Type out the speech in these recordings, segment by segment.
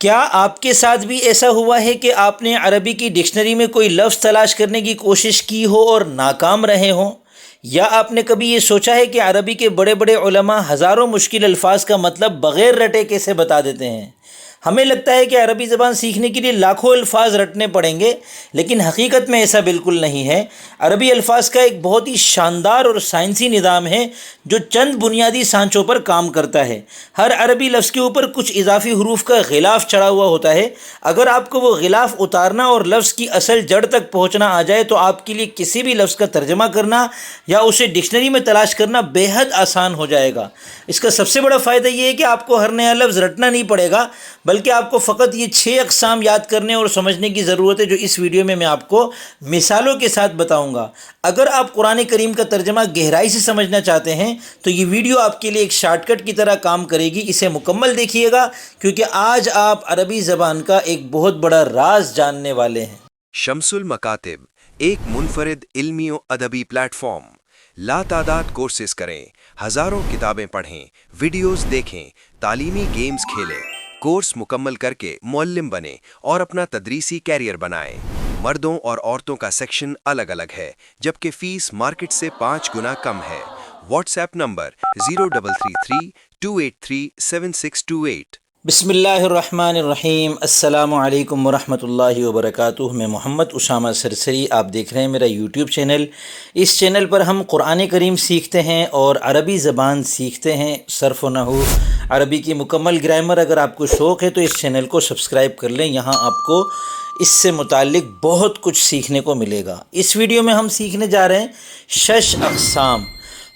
کیا آپ کے ساتھ بھی ایسا ہوا ہے کہ آپ نے عربی کی ڈکشنری میں کوئی لفظ تلاش کرنے کی کوشش کی ہو اور ناکام رہے ہوں؟ یا آپ نے کبھی یہ سوچا ہے کہ عربی کے بڑے بڑے علماء ہزاروں مشکل الفاظ کا مطلب بغیر رٹے کیسے بتا دیتے ہیں؟ ہمیں لگتا ہے کہ عربی زبان سیکھنے کے لیے لاکھوں الفاظ رٹنے پڑیں گے، لیکن حقیقت میں ایسا بالکل نہیں ہے۔ عربی الفاظ کا ایک بہت ہی شاندار اور سائنسی نظام ہے جو چند بنیادی سانچوں پر کام کرتا ہے۔ ہر عربی لفظ کے اوپر کچھ اضافی حروف کا غلاف چڑھا ہوا ہوتا ہے۔ اگر آپ کو وہ غلاف اتارنا اور لفظ کی اصل جڑ تک پہنچنا آ جائے تو آپ کے لیے کسی بھی لفظ کا ترجمہ کرنا یا اسے ڈکشنری میں تلاش کرنا بے حد آسان ہو جائے گا۔ اس کا سب سے بڑا فائدہ یہ ہے کہ آپ کو ہر نیا لفظ رٹنا نہیں پڑے گا، بلکہ آپ کو فقط یہ 6 اقسام یاد کرنے اور سمجھنے کی ضرورت ہے جو اس ویڈیو میں آپ کو مثالوں کے ساتھ بتاؤں گا۔ اگر آپ قرآن کریم کا ترجمہ گہرائی سے سمجھنا چاہتے ہیں تو یہ ویڈیو آپ کے لیے ایک شارٹ کٹ کی طرح کام کرے گی۔ اسے مکمل دیکھیے گا کیونکہ آج آپ عربی زبان کا ایک بہت بڑا راز جاننے والے ہیں۔ شمس المکاتب ایک منفرد علمی و ادبی پلیٹ فارم۔ لا تعداد کورسز کریں، ہزاروں کتابیں پڑھیں، ویڈیوز دیکھیں، تعلیمی گیمز کھیلیں، کورس مکمل کر کے معلم بنیں اور اپنا تدریسی کیریئر بنائیں۔ مردوں اور عورتوں کا سیکشن الگ الگ ہے، جبکہ فیس مارکیٹ سے 5 گنا کم ہے۔ What's app number 0333283768۔ بسم اللہ الرحمن الرحیم۔ السلام علیکم ورحمۃ اللہ وبرکاتہ۔ میں محمد اسامہ سرسری، آپ دیکھ رہے ہیں میرا یوٹیوب چینل۔ اس چینل پر ہم قرآن کریم سیکھتے ہیں اور عربی زبان سیکھتے ہیں، صرف و نحو، عربی کی مکمل گرامر۔ اگر آپ کو شوق ہے تو اس چینل کو سبسکرائب کر لیں، یہاں آپ کو اس سے متعلق بہت کچھ سیکھنے کو ملے گا۔ اس ویڈیو میں ہم سیکھنے جا رہے ہیں 6 اقسام۔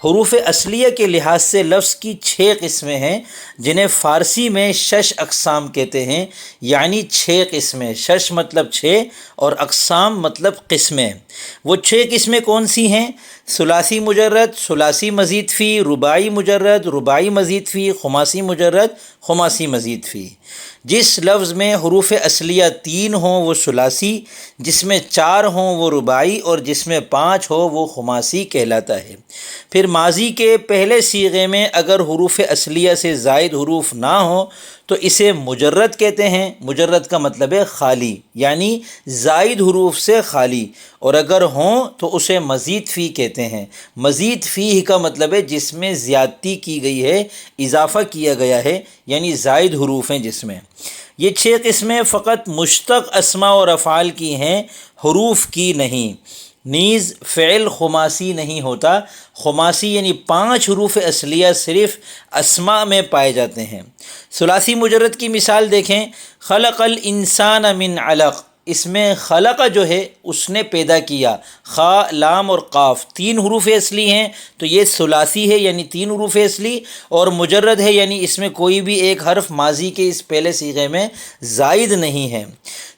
حروف اصلیہ کے لحاظ سے لفظ کی 6 قسمیں ہیں جنہیں فارسی میں 6 اقسام کہتے ہیں، یعنی 6 قسمیں۔ 6 مطلب 6 اور اقسام مطلب قسمیں۔ وہ 6 قسمیں کون سی ہیں؟ ثلاثی مجرد، ثلاثی مزید فی، رباعی مجرد، رباعی مزید فی، خماسی مجرد، خماسی مزید فی۔ جس لفظ میں حروف اصلیہ 3 ہوں وہ ثلاثی، جس میں 4 ہوں وہ رباعی اور جس میں 5 ہو وہ خماسی کہلاتا ہے۔ پھر ماضی کے پہلے صیغے میں اگر حروف اصلیہ سے زائد حروف نہ ہوں تو اسے مجرد کہتے ہیں۔ مجرد کا مطلب ہے خالی، یعنی زائد حروف سے خالی، اور اگر ہوں تو اسے مزید فی کہتے ہیں۔ مزید فی کا مطلب ہے جس میں زیادتی کی گئی ہے، اضافہ کیا گیا ہے، یعنی زائد حروف ہیں جس میں۔ یہ 6 قسمیں فقط مشتق اسماء اور افعال کی ہیں، حروف کی نہیں۔ نیز فعل خماسی نہیں ہوتا۔ خماسی یعنی 5 حروف اصلیہ صرف اسماء میں پائے جاتے ہیں۔ ثلاثی مجرد کی مثال دیکھیں، خلق الانسان من علق۔ اس میں خلق جو ہے اس نے پیدا کیا، خا، لام اور قاف 3 حروف اصلی ہیں، تو یہ ثلاثی ہے یعنی 3 حروف اصلی، اور مجرد ہے یعنی اس میں کوئی بھی ایک حرف ماضی کے اس پہلے صیغے میں زائد نہیں ہے۔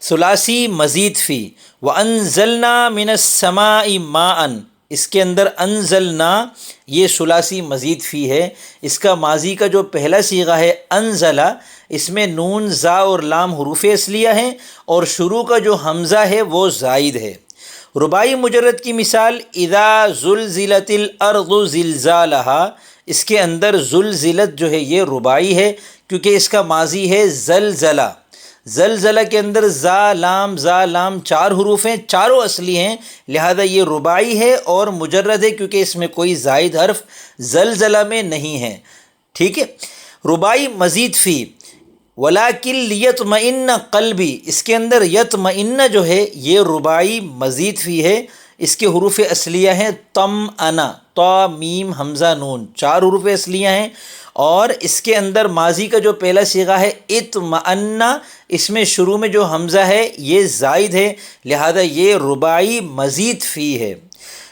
ثلاثی مزید فی، وَأَنزَلْنَا مِنَ السَّمَاءِ مَاءً، اس کے اندر انزلنا یہ ثلاثی مزید فی ہے۔ اس کا ماضی کا جو پہلا صیغہ ہے انزلہ، اس میں نون، زا اور لام حروف اصلیہ ہیں اور شروع کا جو حمزہ ہے وہ زائد ہے۔ رباعی مجرد کی مثال اذا زلزلت الارض زلزالہا، اس کے اندر زلزلت جو ہے یہ رباعی ہے کیونکہ اس کا ماضی ہے زلزلہ۔ زلزلہ کے اندر زا لام 4 حروف ہیں، چاروں اصلی ہیں، لہذا یہ رباعی ہے اور مجرد ہے کیونکہ اس میں کوئی زائد حرف زلزلہ میں نہیں ہے۔ ٹھیک ہے۔ رباعی مزید فی، وَلَٰكِن لِيَطْمَئِنَّ قَلْبِي، اس کے اندر یطمئن جو ہے یہ رباعی مزید فی ہے۔ اس کے حروف اصلیہ ہیں طمأنہ، طا میم حمزہ نون 4 حروف اصلیہ ہیں، اور اس کے اندر ماضی کا جو پہلا صیغہ ہے اطمأنہ، اس میں شروع میں جو حمزہ ہے یہ زائد ہے، لہذا یہ رباعی مزید فی ہے۔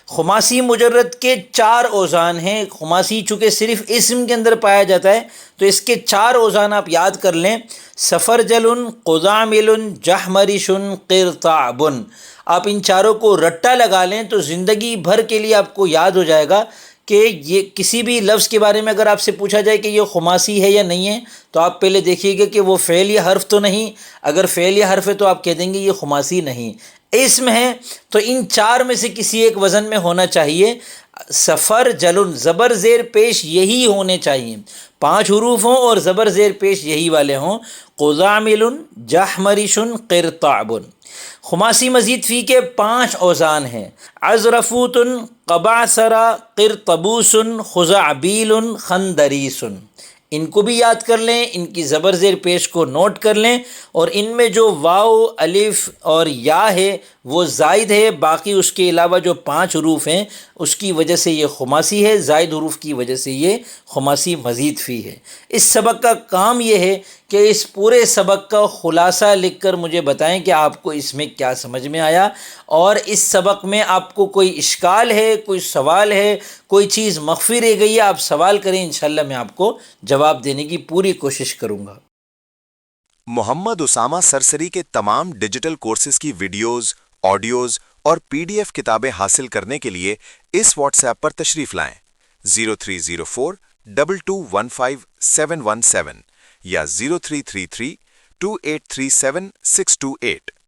خماسی مجرد کے 4 اوزان ہیں۔ خماسی چونکہ صرف اسم کے اندر پایا جاتا ہے تو اس کے 4 اوزان آپ یاد کر لیں، سفرجل، قزامل، جحمرش، قرطعب۔ آپ ان چاروں کو رٹا لگا لیں تو زندگی بھر کے لیے آپ کو یاد ہو جائے گا کہ یہ کسی بھی لفظ کے بارے میں اگر آپ سے پوچھا جائے کہ یہ خماسی ہے یا نہیں ہے تو آپ پہلے دیکھیے گا کہ وہ فعل یا حرف تو نہیں۔ اگر فعل یا حرف ہے تو آپ کہہ دیں گے یہ خماسی نہیں۔ اسم ہے تو ان 4 میں سے کسی ایک وزن میں ہونا چاہیے۔ سفر جلن زبر زیر پیش یہی ہونے چاہیے، 5 حروف ہوں اور زبر زیر پیش یہی والے ہوں. قزامل، جحمرش، قرطعب. خماسی مزید فی کے 5 اوزان ہیں: ازرفوت، قبعثرا، قرطبوس، خزعبیل، خندریس. ان کو بھی یاد کر لیں، ان کی زبر زیر پیش کو نوٹ کر لیں، اور ان میں جو واو، الف اور یا ہے وہ زائد ہے، باقی اس کے علاوہ جو 5 حروف ہیں اس کی وجہ سے یہ خماسی ہے، زائد حروف کی وجہ سے یہ خماسی مزید فی ہے. اس سبق کا کام یہ ہے کہ اس پورے سبق کا خلاصہ لکھ کر مجھے بتائیں کہ آپ کو اس میں کیا سمجھ میں آیا، اور اس سبق میں آپ کو کوئی اشکال ہے، کوئی سوال ہے، کوئی چیز مخفی رہ گئی ہے، آپ سوال کریں، انشاءاللہ میں آپ کو جواب دینے کی پوری کوشش کروں گا. محمد اسامہ سرسری کے تمام ڈیجیٹل کورسز کی ویڈیوز، آڈیوز اور PDF کتابیں حاصل کرنے کے لیے اس واٹس ایپ پر تشریف لائیں 0304 2215 717 یا 0333 2837 628.